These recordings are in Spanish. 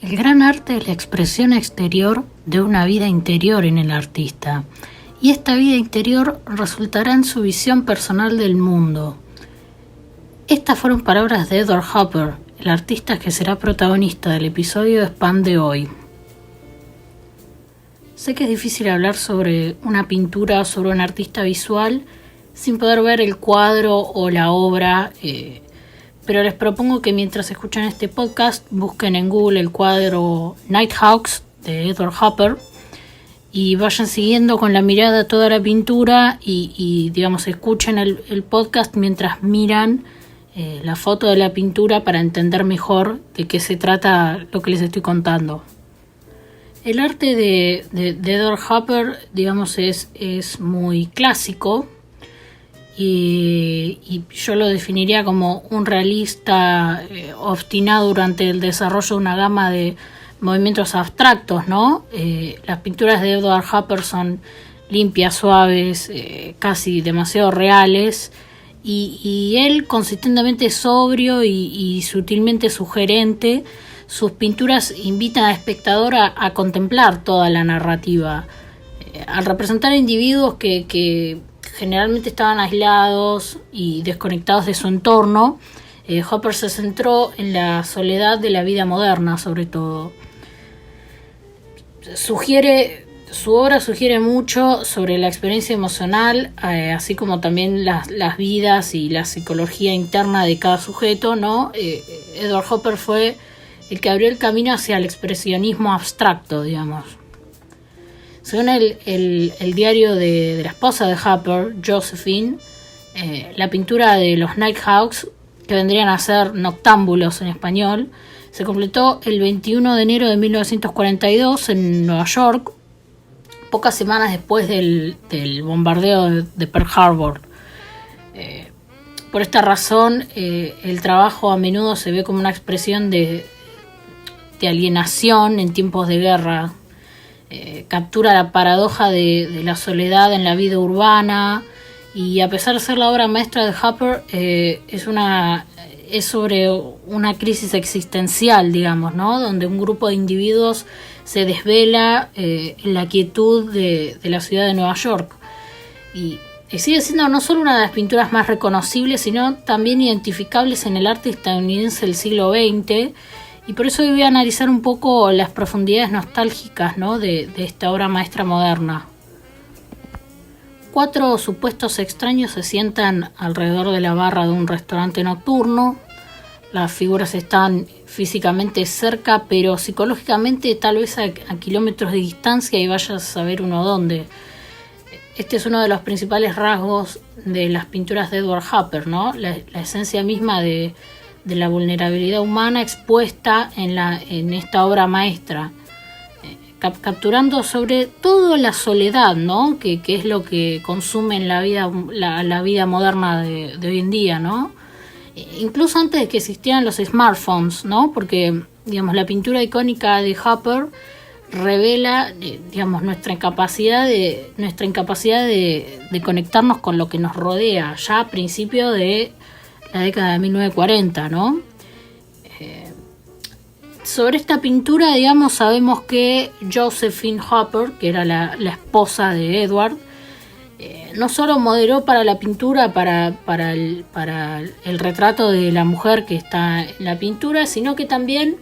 El gran arte es la expresión exterior de una vida interior en el artista, y esta vida interior resultará en su visión personal del mundo. Estas fueron palabras de Edward Hopper, el artista que será protagonista del episodio de Spam de hoy. Sé que es difícil hablar sobre una pintura o sobre un artista visual sin poder ver el cuadro o la obra, pero les propongo que mientras escuchan este podcast busquen en Google el cuadro Nighthawks de Edward Hopper y vayan siguiendo con la mirada toda la pintura y escuchen el podcast mientras miran la foto de la pintura para entender mejor de qué se trata lo que les estoy contando. El arte de Edward Hopper, es muy clásico y yo lo definiría como un realista obstinado durante el desarrollo de una gama de movimientos abstractos, ¿no? Las pinturas de Edward Hopper son limpias, suaves, casi demasiado reales y él consistentemente sobrio y sutilmente sugerente. Sus pinturas invitan al espectador a contemplar toda la narrativa. Al representar individuos que generalmente estaban aislados y desconectados de su entorno, Hopper se centró en la soledad de la vida moderna, sobre todo. Su obra sugiere mucho sobre la experiencia emocional, así como también las vidas y la psicología interna de cada sujeto, ¿no? Edward Hopper fue el que abrió el camino hacia el expresionismo abstracto, digamos. Según el diario de la esposa de Hopper, Josephine, la pintura de los Nighthawks, que vendrían a ser noctámbulos en español, se completó el 21 de enero de 1942 en Nueva York, pocas semanas después del bombardeo de Pearl Harbor. Por esta razón, el trabajo a menudo se ve como una expresión de alienación en tiempos de guerra. Captura la paradoja de la soledad en la vida urbana y, a pesar de ser la obra maestra de Hopper, es sobre una crisis existencial, digamos, ¿no? Donde un grupo de individuos se desvela en la quietud de la ciudad de Nueva York y sigue siendo no solo una de las pinturas más reconocibles, sino también identificables en el arte estadounidense del siglo XX. Y por eso hoy voy a analizar un poco las profundidades nostálgicas, ¿no? de esta obra maestra moderna. 4 supuestos extraños se sientan alrededor de la barra de un restaurante nocturno. Las figuras están físicamente cerca, pero psicológicamente tal vez a kilómetros de distancia, y vayas a saber uno dónde. Este es uno de los principales rasgos de las pinturas de Edward Hopper, ¿no? La esencia misma de la vulnerabilidad humana expuesta en esta obra maestra, capturando sobre todo la soledad, ¿no? que es lo que consume en la vida moderna de hoy en día, ¿no? Incluso antes de que existieran los smartphones, ¿no? Porque la pintura icónica de Hopper revela nuestra incapacidad de conectarnos con lo que nos rodea ya a principios de la década de 1940, ¿no? Sobre esta pintura, sabemos que Josephine Hopper, que era la esposa de Edward, no solo modeló para la pintura, para el retrato de la mujer que está en la pintura, sino que también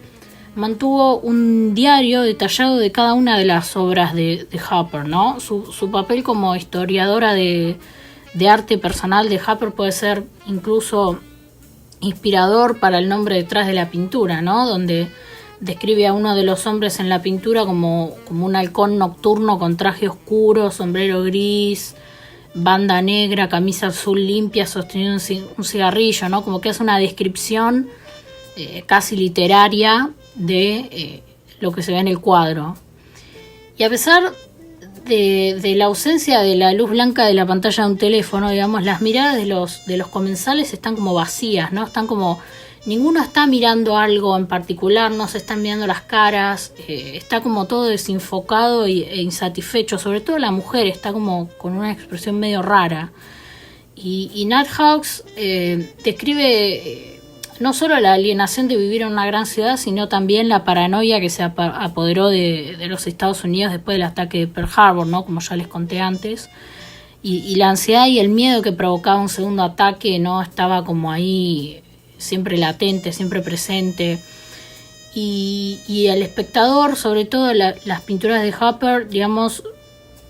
mantuvo un diario detallado de cada una de las obras de Hopper, ¿no? Su papel como historiadora de arte personal de Hopper puede ser incluso inspirador para el nombre detrás de la pintura, ¿no? Donde describe a uno de los hombres en la pintura como un halcón nocturno con traje oscuro, sombrero gris, banda negra, camisa azul limpia, sosteniendo un cigarrillo, ¿no? Como que hace una descripción casi literaria de lo que se ve en el cuadro. Y a pesar de la ausencia de la luz blanca de la pantalla de un teléfono, las miradas de los comensales están como vacías, ¿no? Están como, ninguno está mirando algo en particular, no se están mirando las caras, está como todo desenfocado e insatisfecho. Sobre todo la mujer está como con una expresión medio rara. Y Nighthawks describe no solo la alienación de vivir en una gran ciudad, sino también la paranoia que se apoderó de los Estados Unidos después del ataque de Pearl Harbor, ¿no? Como ya les conté antes. Y la ansiedad y el miedo que provocaba un segundo ataque, ¿no? Estaba como ahí siempre latente, siempre presente. Y el espectador, sobre todo las pinturas de Hopper, digamos,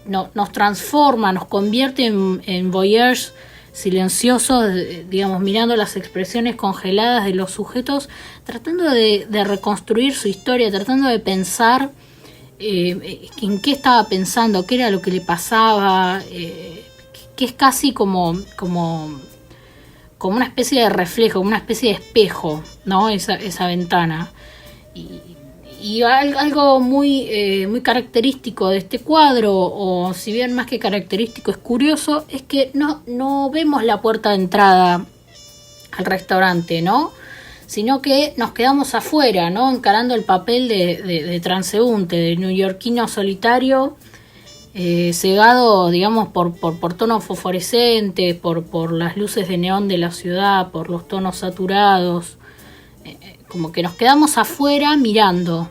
nos transforma, nos convierte en voyeurs silenciosos, digamos, mirando las expresiones congeladas de los sujetos, tratando de reconstruir su historia, tratando de pensar en qué estaba pensando, qué era lo que le pasaba, que es casi como una especie de reflejo, una especie de espejo, ¿no? Esa ventana. Y algo muy característico de este cuadro, o si bien más que característico es curioso, es que no vemos la puerta de entrada al restaurante, ¿no? Sino que nos quedamos afuera, ¿no? Encarando el papel de transeúnte, de neoyorquino solitario, cegado, digamos, por tonos fosforescentes, por las luces de neón de la ciudad, por los tonos saturados. Como que nos quedamos afuera mirando.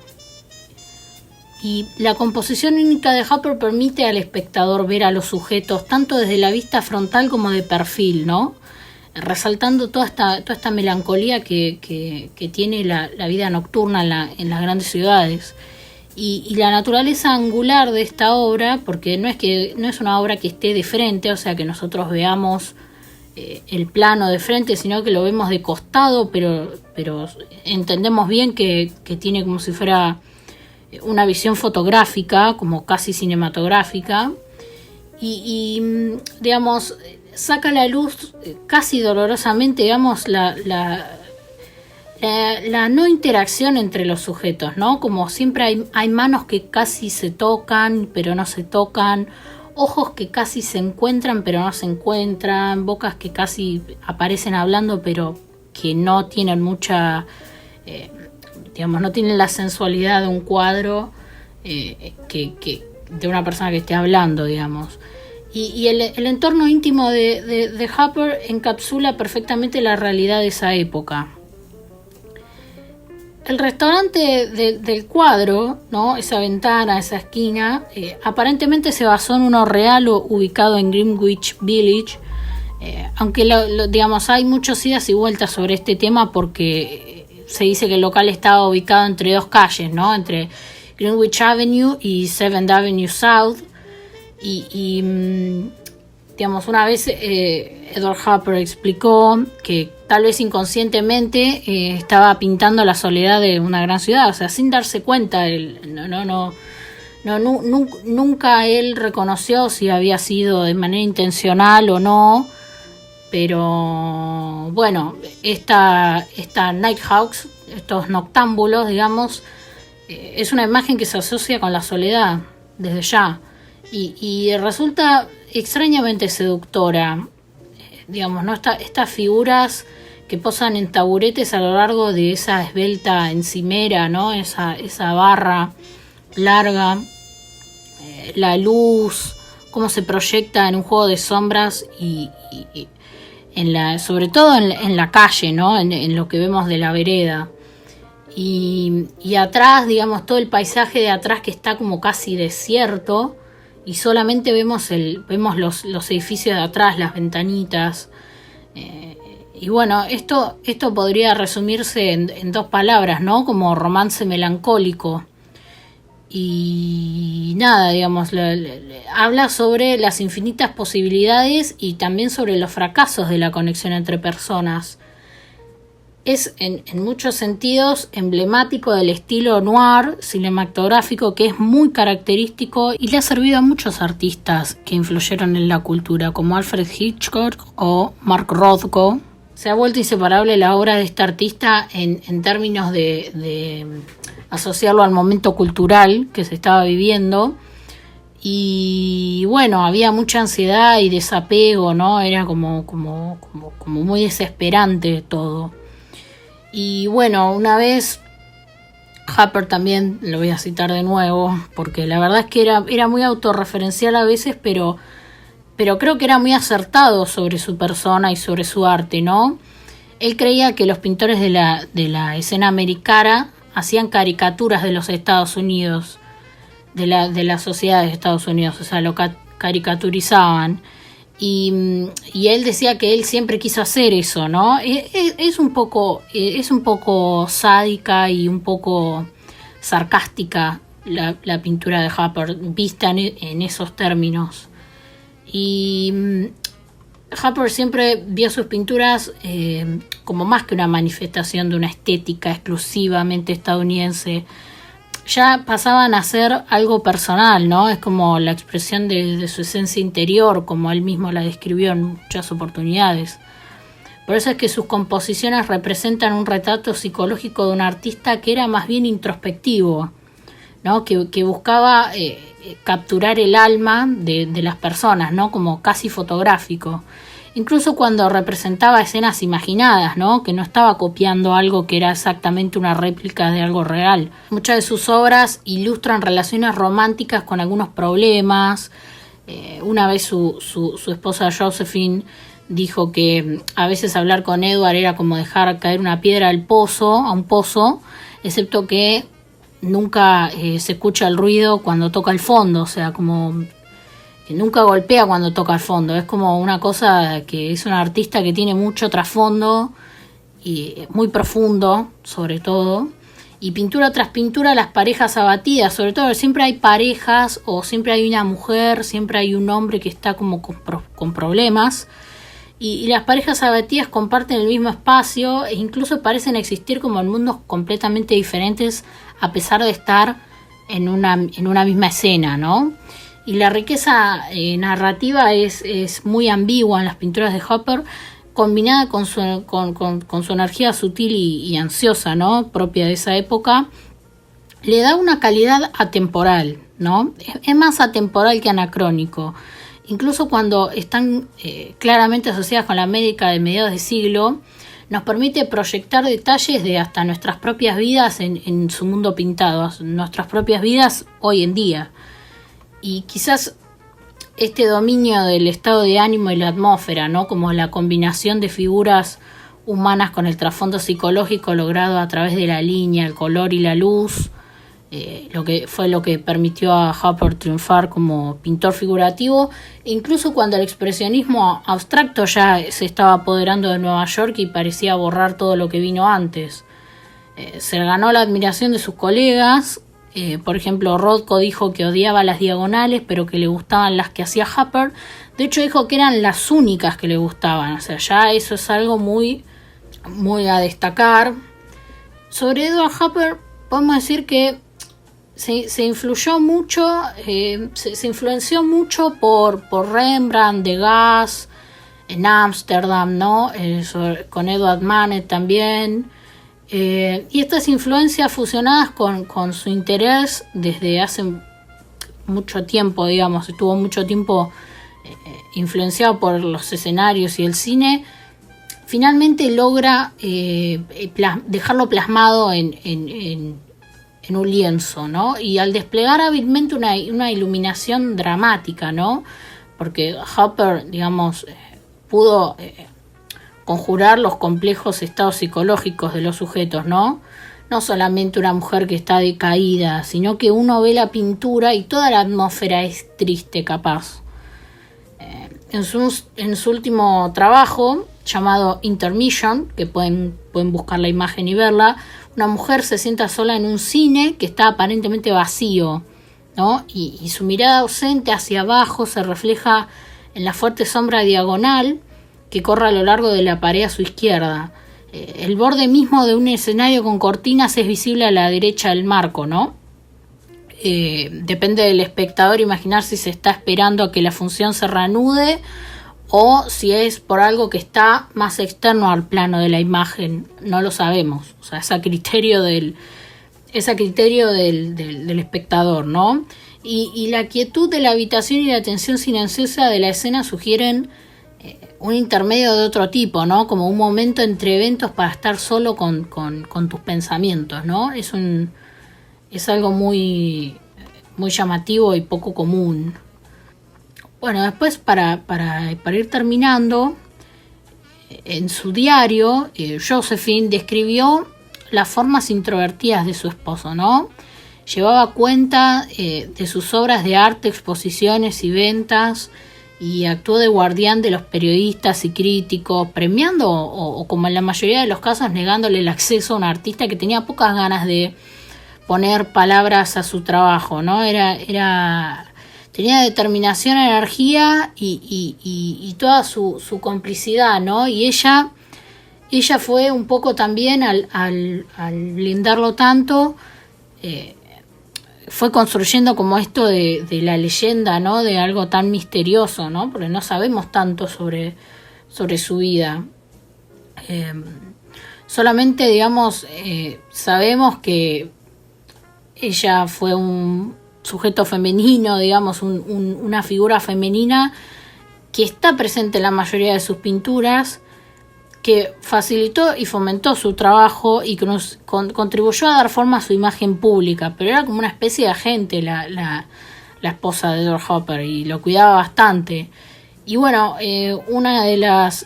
Y la composición única de Hopper permite al espectador ver a los sujetos tanto desde la vista frontal como de perfil, ¿no? Resaltando toda esta melancolía que tiene la vida nocturna en las grandes ciudades. Y la naturaleza angular de esta obra, porque no es una obra que esté de frente, o sea que nosotros veamos el plano de frente, sino que lo vemos de costado, pero entendemos bien que tiene como si fuera una visión fotográfica, como casi cinematográfica, y digamos, saca a la luz casi dolorosamente, digamos, la no interacción entre los sujetos, ¿no? Como siempre hay manos que casi se tocan, pero no se tocan, ojos que casi se encuentran pero no se encuentran, bocas que casi aparecen hablando pero que no tienen mucha, digamos, no tienen la sensualidad de un cuadro que de una persona que esté hablando, digamos. Y el entorno íntimo de Hopper encapsula perfectamente la realidad de esa época. El restaurante del cuadro, ¿no? Esa ventana, esa esquina, aparentemente se basó en uno real ubicado en Greenwich Village, aunque digamos, hay muchas idas y vueltas sobre este tema porque se dice que el local estaba ubicado entre dos calles, ¿no? Entre Greenwich Avenue y 7th Avenue South, y digamos, una vez Edward Hopper explicó que tal vez inconscientemente estaba pintando la soledad de una gran ciudad, o sea, sin darse cuenta. Nunca él reconoció si había sido de manera intencional o no, pero bueno, esta Nighthawks, estos noctámbulos, digamos, es una imagen que se asocia con la soledad desde ya, y resulta extrañamente seductora, digamos, ¿no? Estas figuras que posan en taburetes a lo largo de esa esbelta encimera, ¿no? Esa barra larga, la luz, cómo se proyecta en un juego de sombras y sobre todo en la calle, ¿no? En lo que vemos de la vereda. Y atrás, digamos, todo el paisaje de atrás que está como casi desierto, y solamente vemos los edificios de atrás, las ventanitas. Y bueno, esto podría resumirse en dos palabras, ¿no? Como romance melancólico. Y nada, digamos, habla sobre las infinitas posibilidades y también sobre los fracasos de la conexión entre personas. Es en muchos sentidos emblemático del estilo noir cinematográfico, que es muy característico y le ha servido a muchos artistas que influyeron en la cultura, como Alfred Hitchcock o Mark Rothko. Se ha vuelto inseparable la obra de este artista en términos de asociarlo al momento cultural que se estaba viviendo. Y bueno, había mucha ansiedad y desapego, ¿no? Era como muy desesperante todo. Y bueno, una vez Hopper, también lo voy a citar de nuevo, porque la verdad es que era muy autorreferencial a veces, pero creo que era muy acertado sobre su persona y sobre su arte, ¿no? Él creía que los pintores de la escena americana hacían caricaturas de los Estados Unidos, de la sociedad de Estados Unidos, o sea, lo caricaturizaban. Y él decía que él siempre quiso hacer eso, ¿no? Es un poco sádica y un poco sarcástica la pintura de Hopper, vista en esos términos. Y Hopper siempre vio sus pinturas como más que una manifestación de una estética exclusivamente estadounidense. Ya pasaban a ser algo personal, ¿no? Es como la expresión de su esencia interior, como él mismo la describió en muchas oportunidades. Por eso es que sus composiciones representan un retrato psicológico de un artista que era más bien introspectivo, ¿no? Que buscaba capturar el alma de las personas, ¿no? Como casi fotográfico. Incluso cuando representaba escenas imaginadas, ¿no? Que no estaba copiando algo que era exactamente una réplica de algo real. Muchas de sus obras ilustran relaciones románticas con algunos problemas. Una vez su esposa Josephine dijo que a veces hablar con Edward era como dejar caer una piedra a un pozo, excepto que nunca se escucha el ruido cuando toca el fondo, o sea, como que nunca golpea cuando toca el fondo. Es como una cosa que es un artista que tiene mucho trasfondo y muy profundo, sobre todo. Y pintura tras pintura, las parejas abatidas, sobre todo siempre hay parejas o siempre hay una mujer, siempre hay un hombre que está como con problemas. Y las parejas abatidas comparten el mismo espacio e incluso parecen existir como en mundos completamente diferentes a pesar de estar en una misma escena, ¿no? Y la riqueza narrativa es muy ambigua en las pinturas de Hopper, combinada con su energía sutil y ansiosa, ¿no? Propia de esa época. Le da una calidad atemporal, ¿no? Es más atemporal que anacrónico. Incluso cuando están claramente asociadas con la América de mediados de siglo, nos permite proyectar detalles de hasta nuestras propias vidas en su mundo pintado, nuestras propias vidas hoy en día. Y quizás este dominio del estado de ánimo y la atmósfera, ¿no? Como la combinación de figuras humanas con el trasfondo psicológico logrado a través de la línea, el color y la luz, lo que permitió a Hopper triunfar como pintor figurativo, incluso cuando el expresionismo abstracto ya se estaba apoderando de Nueva York y parecía borrar todo lo que vino antes. Se ganó la admiración de sus colegas. Por ejemplo, Rothko dijo que odiaba las diagonales, pero que le gustaban las que hacía Hopper. De hecho, dijo que eran las únicas que le gustaban. O sea, ya eso es algo muy, muy a destacar. Sobre Edward Hopper, podemos decir que se influyó mucho, se influenció mucho por Rembrandt, Degas, en Ámsterdam, ¿no? Con Edward Manet también. Y estas influencias fusionadas con su interés desde hace mucho tiempo, digamos, estuvo mucho tiempo influenciado por los escenarios y el cine, finalmente logra dejarlo plasmado en un lienzo, ¿no? Y al desplegar hábilmente una iluminación dramática, ¿no? Porque Hopper, digamos, pudo conjurar los complejos estados psicológicos de los sujetos, ¿no? No solamente una mujer que está decaída, sino que uno ve la pintura y toda la atmósfera es triste, capaz. En su último trabajo, llamado Intermission, que pueden buscar la imagen y verla, una mujer se sienta sola en un cine que está aparentemente vacío, ¿no? Y su mirada ausente hacia abajo se refleja en la fuerte sombra diagonal que corre a lo largo de la pared a su izquierda. El borde mismo de un escenario con cortinas es visible a la derecha del marco, ¿no? Depende del espectador imaginar si se está esperando a que la función se reanude o si es por algo que está más externo al plano de la imagen. No lo sabemos. O sea, es a criterio del espectador, ¿no? Y la quietud de la habitación y la tensión silenciosa de la escena sugieren un intermedio de otro tipo, ¿no? Como un momento entre eventos para estar solo con tus pensamientos, ¿no? Es algo muy, muy llamativo y poco común. Bueno, después para ir terminando, en su diario, Josephine describió las formas introvertidas de su esposo, ¿no? Llevaba cuenta de sus obras de arte, exposiciones y ventas, y actuó de guardián de los periodistas y críticos, premiando o como en la mayoría de los casos negándole el acceso a un artista que tenía pocas ganas de poner palabras a su trabajo, ¿no? Tenía determinación, energía y toda su complicidad, ¿no? Y ella fue un poco también al blindarlo tanto, fue construyendo como esto de la leyenda, ¿no? De algo tan misterioso, ¿no? Porque no sabemos tanto sobre su vida. Solamente, digamos, sabemos que ella fue un sujeto femenino, digamos, una figura femenina que está presente en la mayoría de sus pinturas, que facilitó y fomentó su trabajo y que contribuyó a dar forma a su imagen pública, pero era como una especie de agente la esposa de Edward Hopper, y lo cuidaba bastante. Y bueno, una de las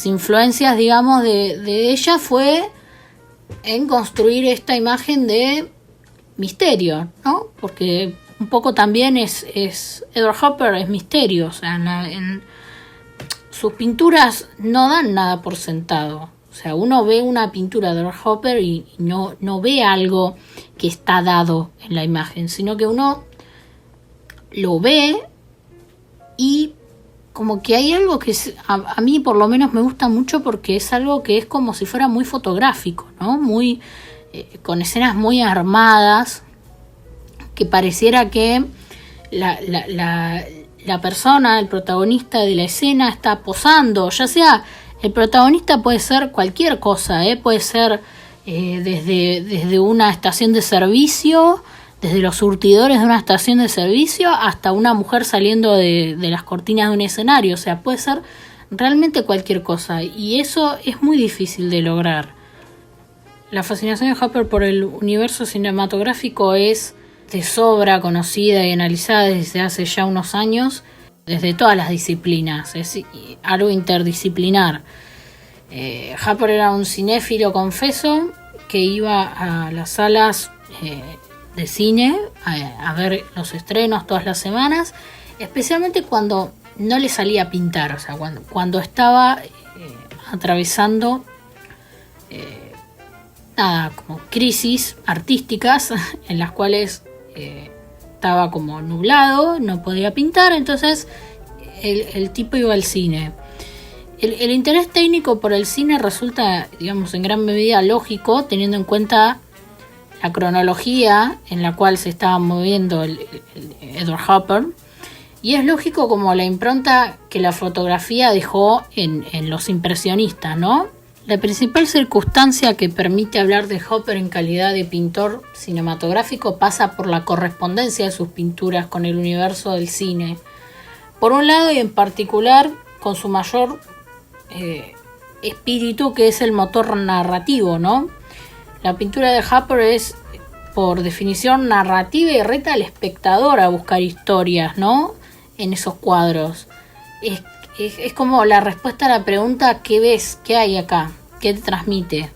influencias, digamos, de ella fue en construir esta imagen de misterio, ¿no? Porque un poco también es Edward Hopper es misterio, o sea, en sus pinturas no dan nada por sentado. O sea, uno ve una pintura de Edward Hopper y no ve algo que está dado en la imagen, sino que uno lo ve y como que hay algo que a mí por lo menos me gusta mucho, porque es algo que es como si fuera muy fotográfico, ¿no? Muy con escenas muy armadas, que pareciera que la persona, el protagonista de la escena, está posando. Ya sea, el protagonista puede ser cualquier cosa, puede ser desde una estación de servicio, desde los surtidores de una estación de servicio, hasta una mujer saliendo de las cortinas de un escenario. O sea, puede ser realmente cualquier cosa, y eso es muy difícil de lograr. La fascinación de Hopper por el universo cinematográfico es de sobra conocida y analizada desde hace ya unos años, desde todas las disciplinas. Es algo interdisciplinar. Hopper era un cinéfilo confeso que iba a las salas de cine a ver los estrenos todas las semanas, especialmente cuando no le salía a pintar, o sea, cuando estaba atravesando como crisis artísticas en las cuales estaba como nublado, no podía pintar, entonces el tipo iba al cine. El interés técnico por el cine resulta, digamos, en gran medida lógico, teniendo en cuenta la cronología en la cual se estaba moviendo el Edward Hopper, y es lógico como la impronta que la fotografía dejó en los impresionistas, ¿no? La principal circunstancia que permite hablar de Hopper en calidad de pintor cinematográfico pasa por la correspondencia de sus pinturas con el universo del cine. Por un lado, y en particular con su mayor espíritu, que es el motor narrativo, ¿no? La pintura de Hopper es, por definición, narrativa y reta al espectador a buscar historias, ¿no? En esos cuadros. Es como la respuesta a la pregunta: ¿qué ves? ¿Qué hay acá? ¿Qué te transmite?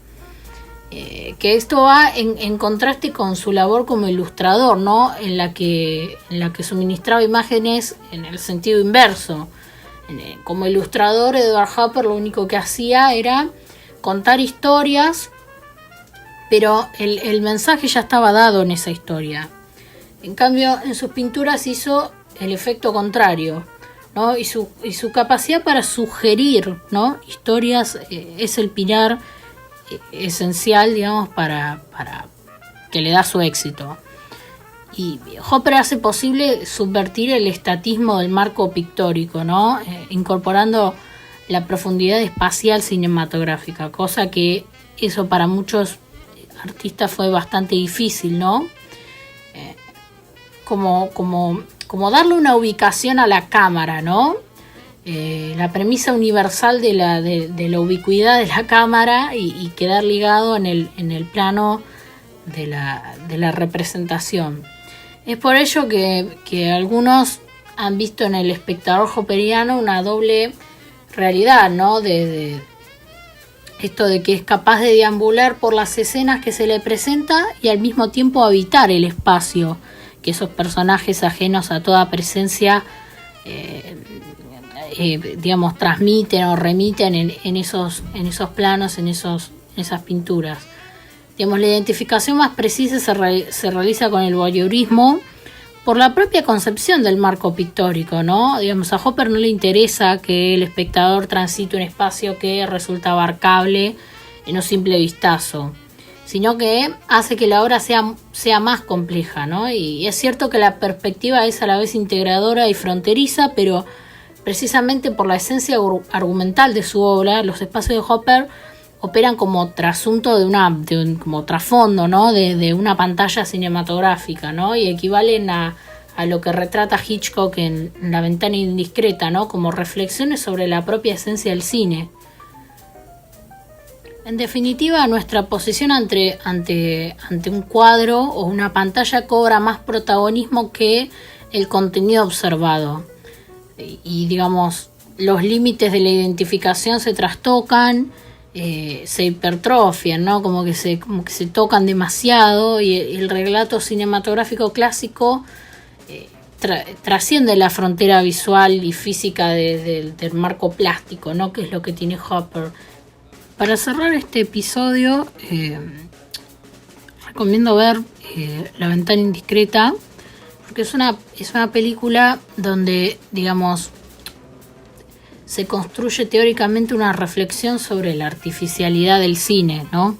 Que esto va en contraste con su labor como ilustrador, ¿no? En la que suministraba imágenes en el sentido inverso. Como ilustrador, Edward Hopper lo único que hacía era contar historias, pero el mensaje ya estaba dado en esa historia. En cambio, en sus pinturas hizo el efecto contrario, ¿no? Y su capacidad para sugerir, ¿no? Historias es el pilar esencial, digamos, para que le da su éxito. Y Hopper hace posible subvertir el estatismo del marco pictórico, ¿no? Incorporando la profundidad espacial cinematográfica, cosa que eso para muchos artistas fue bastante difícil, ¿no? Como darle una ubicación a la cámara, ¿no? La premisa universal de la ubicuidad de la cámara y quedar ligado en el plano de la representación. Es por ello que algunos han visto en el espectador hopperiano una doble realidad, ¿no? De esto de que es capaz de deambular por las escenas que se le presenta y al mismo tiempo habitar el espacio que esos personajes ajenos a toda presencia digamos, transmiten o remiten en esos planos, en esas pinturas. Digamos, la identificación más precisa se realiza con el voyeurismo por la propia concepción del marco pictórico, ¿no? Digamos, a Hopper no le interesa que el espectador transite un espacio que resulta abarcable en un simple vistazo, sino que hace que la obra sea más compleja, ¿no? Y es cierto que la perspectiva es a la vez integradora y fronteriza, pero precisamente por la esencia argumental de su obra, los espacios de Hopper operan como trasunto como trasfondo, ¿no? de una pantalla cinematográfica, ¿no? Y equivalen a lo que retrata Hitchcock en La ventana indiscreta, ¿no? Como reflexiones sobre la propia esencia del cine. En definitiva, nuestra posición ante un cuadro o una pantalla cobra más protagonismo que el contenido observado. Y digamos, los límites de la identificación se trastocan, se hipertrofian, ¿no? Como que se tocan demasiado, y el relato cinematográfico clásico trasciende la frontera visual y física del marco plástico, ¿no? Que es lo que tiene Hopper. Para cerrar este episodio, recomiendo ver La ventana indiscreta, porque es una película donde, digamos, se construye teóricamente una reflexión sobre la artificialidad del cine, ¿no?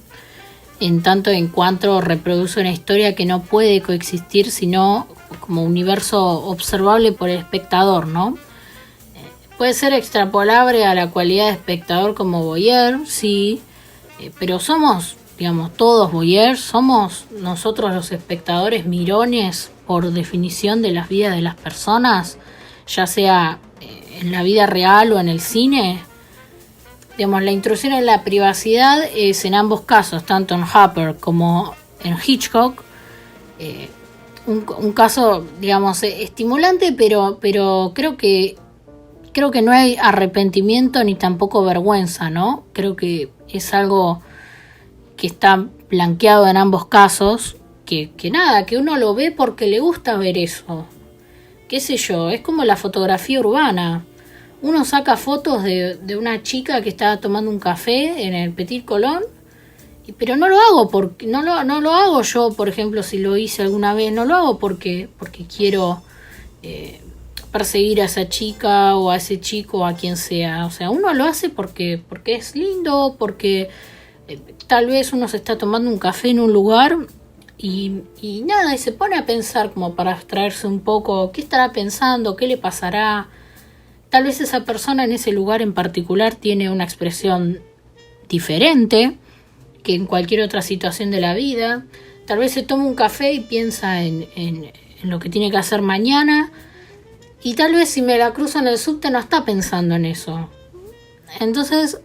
En tanto en cuanto reproduce una historia que no puede coexistir sino como universo observable por el espectador, ¿no? Puede ser extrapolable a la cualidad de espectador como voyeur, sí, pero somos, digamos, todos voyeurs, somos nosotros los espectadores mirones por definición de las vidas de las personas, ya sea en la vida real o en el cine. Digamos, la intrusión en la privacidad es en ambos casos, tanto en Hopper como en Hitchcock, un caso, digamos, estimulante, pero creo que no hay arrepentimiento ni tampoco vergüenza, ¿no? Creo que es algo que está blanqueado en ambos casos, que uno lo ve porque le gusta ver eso. Qué sé yo, es como la fotografía urbana. Uno saca fotos de una chica que está tomando un café en el Petit Colón, pero no lo hago porque no lo hago yo, por ejemplo, si lo hice alguna vez, no lo hago porque quiero perseguir a esa chica o a ese chico o a quien sea. O sea, uno lo hace porque es lindo, porque tal vez uno se está tomando un café en un lugar y nada, y se pone a pensar como para abstraerse un poco, ¿qué estará pensando? ¿Qué le pasará? Tal vez esa persona en ese lugar en particular tiene una expresión diferente que en cualquier otra situación de la vida. Tal vez se toma un café y piensa en lo que tiene que hacer mañana, y tal vez si me la cruzo en el subte no está pensando en eso. Entonces,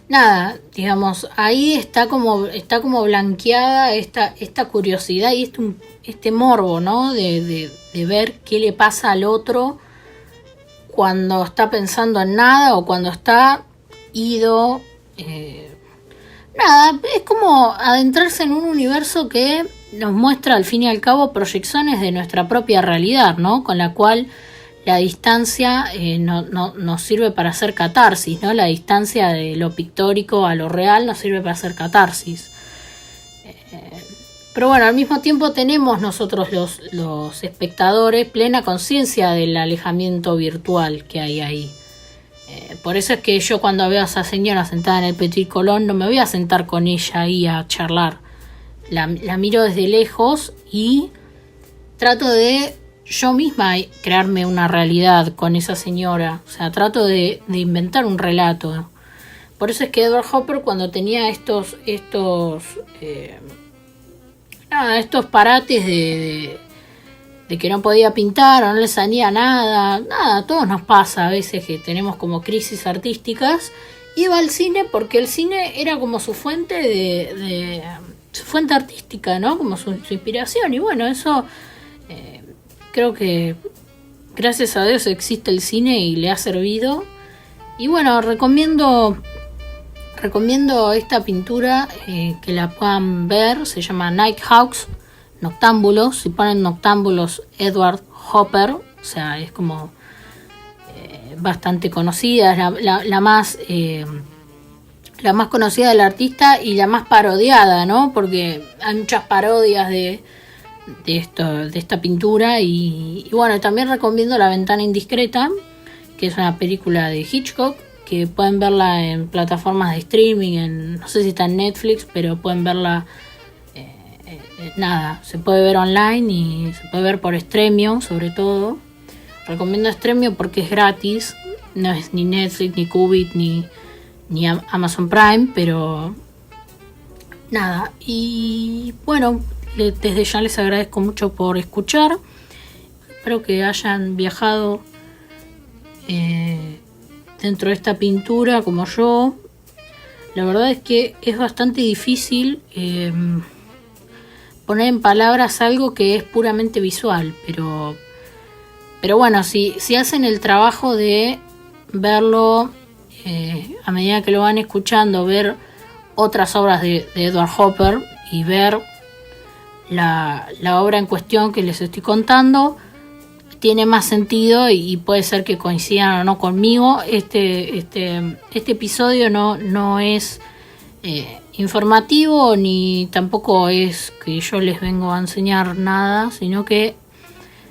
nada, digamos, ahí está como blanqueada esta curiosidad y este morbo, ¿no? De ver qué le pasa al otro cuando está pensando en nada o cuando está ido. Nada, es como adentrarse en un universo que nos muestra al fin y al cabo proyecciones de nuestra propia realidad, ¿no? Con la cual la distancia no nos sirve para hacer catarsis, ¿no? La distancia de lo pictórico a lo real nos sirve para hacer catarsis. Pero bueno, al mismo tiempo tenemos nosotros los espectadores plena conciencia del alejamiento virtual que hay ahí. Por eso es que yo cuando veo a esa señora sentada en el Petit Colón no me voy a sentar con ella ahí a charlar. La miro desde lejos y trato de yo misma crearme una realidad con esa señora. O sea, trato de inventar un relato. Por eso es que Edward Hopper, cuando tenía estos parates de que no podía pintar o no le salía nada, a todos nos pasa a veces que tenemos como crisis artísticas, iba al cine porque el cine era como su fuente su fuente artística, ¿no? Como su inspiración. Y bueno, eso creo que gracias a Dios existe el cine y le ha servido. Y bueno, recomiendo esta pintura, que la puedan ver. Se llama Nighthawks, Noctámbulos. Si ponen Noctámbulos Edward Hopper, o sea, es como bastante conocida, es la más conocida del artista y la más parodiada, ¿no? Porque hay muchas parodias de esta pintura. Y bueno, también recomiendo La ventana indiscreta, que es una película de Hitchcock, que pueden verla en plataformas de streaming, no sé si está en Netflix, pero pueden verla, se puede ver online y se puede ver por Stremio, sobre todo. Recomiendo Stremio porque es gratis, no es ni Netflix, ni Qubit, ni Amazon Prime, pero nada. Y bueno, desde ya les agradezco mucho por escuchar. Espero que hayan viajado dentro de esta pintura como yo. La verdad es que es bastante difícil poner en palabras algo que es puramente visual, pero bueno, si hacen el trabajo de verlo a medida que lo van escuchando, ver otras obras de Edward Hopper y ver la obra en cuestión que les estoy contando, tiene más sentido y puede ser que coincidan o no conmigo. Este episodio no es informativo, ni tampoco es que yo les vengo a enseñar nada, sino que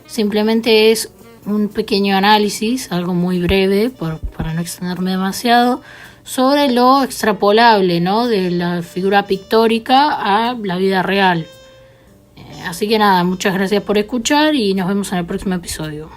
simplemente es un pequeño análisis, algo muy breve para no extenderme demasiado, sobre lo extrapolable, ¿no?, de la figura pictórica a la vida real. Así que nada, muchas gracias por escuchar y nos vemos en el próximo episodio.